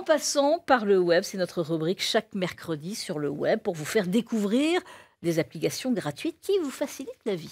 passant par le web. C'est notre rubrique chaque mercredi sur le web pour vous faire découvrir des applications gratuites qui vous facilitent la vie.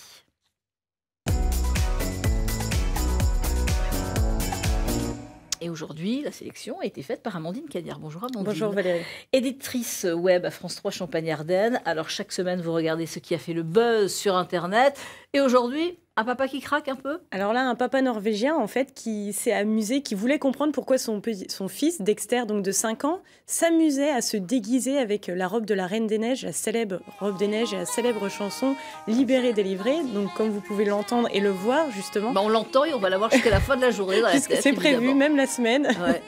Et aujourd'hui, la sélection a été faite par Amandine Cagnard. Bonjour Amandine. Bonjour Valérie. Éditrice web à France 3 Champagne-Ardenne. Alors chaque semaine, vous regardez ce qui a fait le buzz sur Internet. Et aujourd'hui, un papa qui craque un peu? Alors là, un papa norvégien, en fait, qui s'est amusé, qui voulait comprendre pourquoi son fils, Dexter, donc de 5 ans, s'amusait à se déguiser avec la robe de la Reine des Neiges, la célèbre robe des Neiges et la célèbre chanson Libéré, délivré. Donc, comme vous pouvez l'entendre et le voir, justement. On l'entend et on va la voir jusqu'à la fin de la journée dans la tête, c'est prévu, évidemment. même la semaine. Ouais.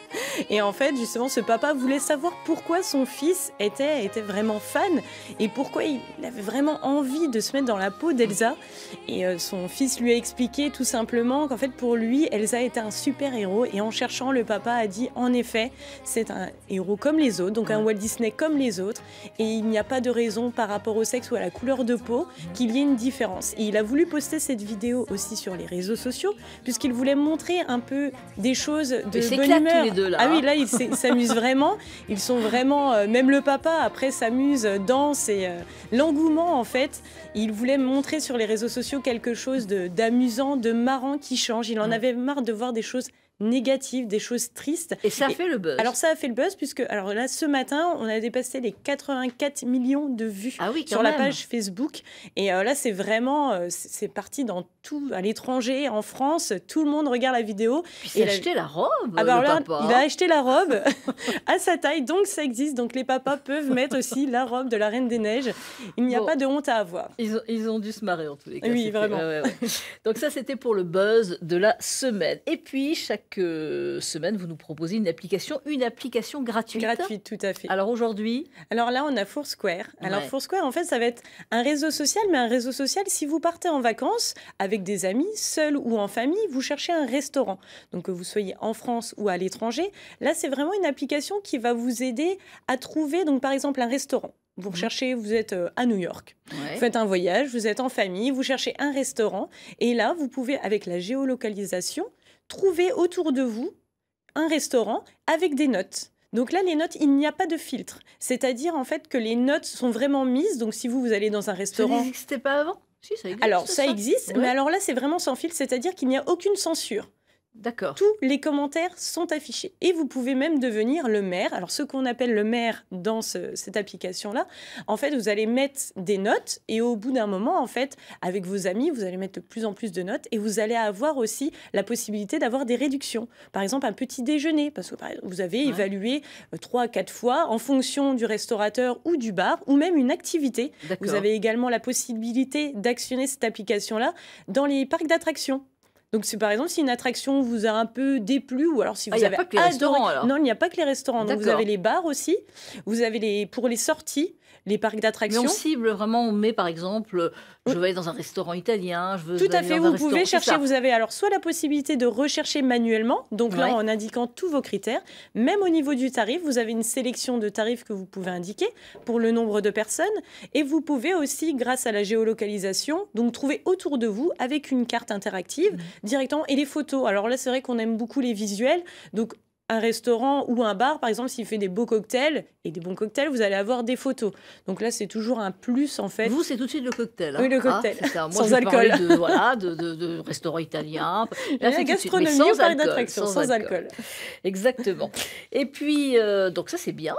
Et en fait, justement, ce papa voulait savoir pourquoi son fils était vraiment fan et pourquoi il avait vraiment envie de se mettre dans la peau d'Elsa. Et son fils lui a expliqué tout simplement qu'en fait, pour lui, Elsa était un super-héros. Et en cherchant, le papa a dit, en effet, c'est un héros comme les autres, donc un Walt Disney comme les autres. Et il n'y a pas de raison par rapport au sexe ou à la couleur de peau qu'il y ait une différence. Et il a voulu poster cette vidéo aussi sur les réseaux sociaux, puisqu'il voulait montrer un peu des choses de bonne humeur. Tous les deux, là, ah oui, là, ils s'amusent vraiment. Ils sont vraiment... même le papa, après, s'amuse, danse et l'engouement, en fait. Il voulait montrer sur les réseaux sociaux quelque chose d'amusant, de marrant qui change. Il en avait marre de voir des choses négatives, des choses tristes. Et ça a fait le buzz. Alors ça a fait le buzz puisque alors là ce matin on a dépassé les 84 millions de vues sur la page Facebook et là c'est vraiment c'est parti dans tout à l'étranger, en France, tout le monde regarde la vidéo. Puis il a acheté la robe. Papa. Il a acheté la robe à sa taille, donc ça existe. Donc les papas peuvent mettre aussi la robe de la Reine des Neiges. Il n'y a pas de honte à avoir. Ils ont dû se marrer en tous les cas. Oui, vraiment. Ouais. Donc ça c'était pour le buzz de la semaine. Et puis chaque semaine, vous nous proposez une application gratuite. Gratuite, tout à fait. Alors aujourd'hui? Alors là, on a Foursquare. Alors Foursquare, en fait, ça va être un réseau social, mais un réseau social, si vous partez en vacances avec des amis, seul ou en famille, vous cherchez un restaurant. Donc que vous soyez en France ou à l'étranger, là, c'est vraiment une application qui va vous aider à trouver, donc par exemple, un restaurant. Vous recherchez, vous êtes à New York, vous faites un voyage, vous êtes en famille, vous cherchez un restaurant, et là, vous pouvez, avec la géolocalisation, trouver autour de vous un restaurant avec des notes. Donc là, les notes, il n'y a pas de filtre. C'est-à-dire, en fait, que les notes sont vraiment mises. Donc, si vous allez dans un restaurant... Ça n'existait pas avant? Si, ça existe. Alors, ça existe, mais alors là, c'est vraiment sans filtre. C'est-à-dire qu'il n'y a aucune censure. D'accord. Tous les commentaires sont affichés. Et vous pouvez même devenir le maire. Alors, ce qu'on appelle le maire dans cette application-là, en fait, vous allez mettre des notes et au bout d'un moment, en fait, avec vos amis, vous allez mettre de plus en plus de notes et vous allez avoir aussi la possibilité d'avoir des réductions. Par exemple, un petit déjeuner, parce que vous avez évalué 3 à 4 fois en fonction du restaurateur ou du bar, ou même une activité. Vous avez également la possibilité d'actionner cette application-là dans les parcs d'attractions. Donc, par exemple, si une attraction vous a un peu déplu, ou alors si vous avez adoré... Non, il n'y a pas que les restaurants. Donc, vous avez les bars aussi. Vous avez pour les sorties, les parcs d'attractions. Mais on cible vraiment, on met par exemple, je veux aller dans un restaurant italien, je veux Tout à fait, vous pouvez chercher, vous avez alors soit la possibilité de rechercher manuellement, donc là en indiquant tous vos critères, même au niveau du tarif, vous avez une sélection de tarifs que vous pouvez indiquer pour le nombre de personnes, et vous pouvez aussi, grâce à la géolocalisation, donc trouver autour de vous, avec une carte interactive, directement, et les photos. Alors là, c'est vrai qu'on aime beaucoup les visuels, donc un restaurant ou un bar, par exemple, s'il fait des beaux cocktails et des bons cocktails, vous allez avoir des photos. Donc là, c'est toujours un plus, en fait. Vous, c'est tout de suite le cocktail. Hein. Oui, le cocktail. Moi, sans alcool. De restaurant italien. Là, la gastronomie ou parc d'attraction, sans alcool. Exactement. Et puis, donc ça, c'est bien.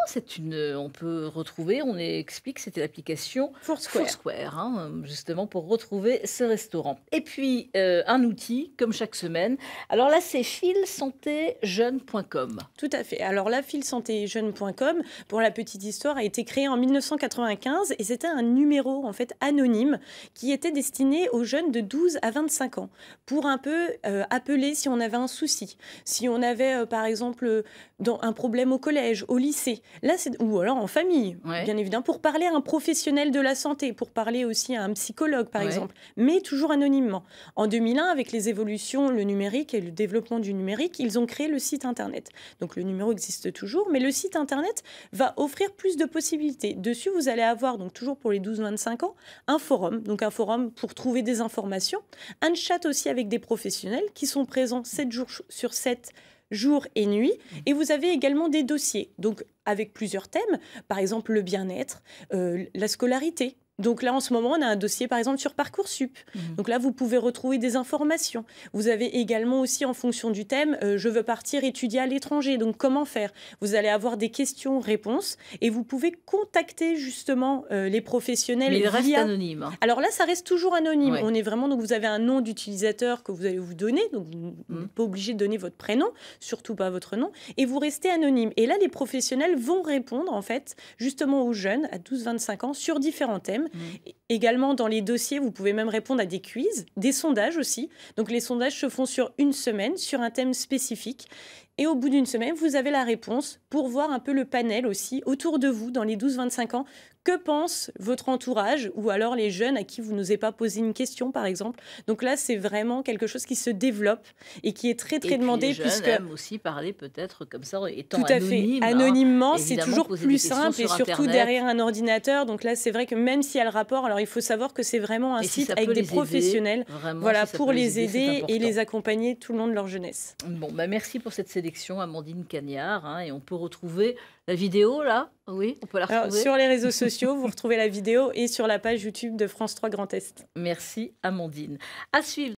On peut retrouver, on explique, c'était l'application Foursquare, justement, pour retrouver ce restaurant. Et puis, un outil, comme chaque semaine. Alors là, c'est filsantéjeune.com. Tout à fait. Alors là, filsantéjeune.com, pour la petite histoire, a été créé en 1995 et c'était un numéro en fait anonyme qui était destiné aux jeunes de 12 à 25 ans pour un peu appeler si on avait un souci, si on avait par exemple un problème au collège, au lycée, là ou alors en famille, bien évidemment, pour parler à un professionnel de la santé, pour parler aussi à un psychologue par exemple, mais toujours anonymement. En 2001, avec les évolutions, le numérique et le développement du numérique, ils ont créé le site internet. Donc le numéro existe toujours, mais le site internet va offrir plus de possibilités. Dessus, vous allez avoir, donc toujours pour les 12-25 ans, un forum. Donc un forum pour trouver des informations, un chat aussi avec des professionnels qui sont présents 7 jours sur 7 jour et nuit. Et vous avez également des dossiers, donc avec plusieurs thèmes, par exemple le bien-être, la scolarité. Donc là, en ce moment, on a un dossier, par exemple, sur Parcoursup. Donc là, vous pouvez retrouver des informations. Vous avez également aussi, en fonction du thème, je veux partir étudier à l'étranger. Donc, comment faire? Vous allez avoir des questions-réponses et vous pouvez contacter justement les professionnels. Mais il reste anonyme. Hein. Alors là, ça reste toujours anonyme. Ouais. On est vraiment, donc vous avez un nom d'utilisateur que vous allez vous donner. Donc, vous n'êtes pas obligé de donner votre prénom, surtout pas votre nom. Et vous restez anonyme. Et là, les professionnels vont répondre, en fait, justement aux jeunes à 12-25 ans sur différents thèmes. Également, dans les dossiers, vous pouvez même répondre à des quiz, des sondages aussi. Donc, les sondages se font sur une semaine, sur un thème spécifique. Et au bout d'une semaine, vous avez la réponse pour voir un peu le panel aussi autour de vous, dans les 12-25 ans. Que pense votre entourage ou alors les jeunes à qui vous n'osez pas poser une question, par exemple. Donc là, c'est vraiment quelque chose qui se développe et qui est très, très demandé. Les jeunes aiment aussi parler peut-être comme ça, étant tout à anonyme. Fait. Anonymement, c'est toujours plus simple et surtout Internet. Derrière un ordinateur. Donc là, c'est vrai que même s'il y a le rapport, alors il faut savoir que c'est vraiment un site avec des professionnels pour les aider et les accompagner tout le long de leur jeunesse. Bon, merci pour cette sélection, Amandine Cagnard. Et on peut retrouver la vidéo, là? Oui, on peut la retrouver. Alors, sur les réseaux sociaux, vous retrouvez la vidéo et sur la page YouTube de France 3 Grand Est. Merci, Amandine. À suivre.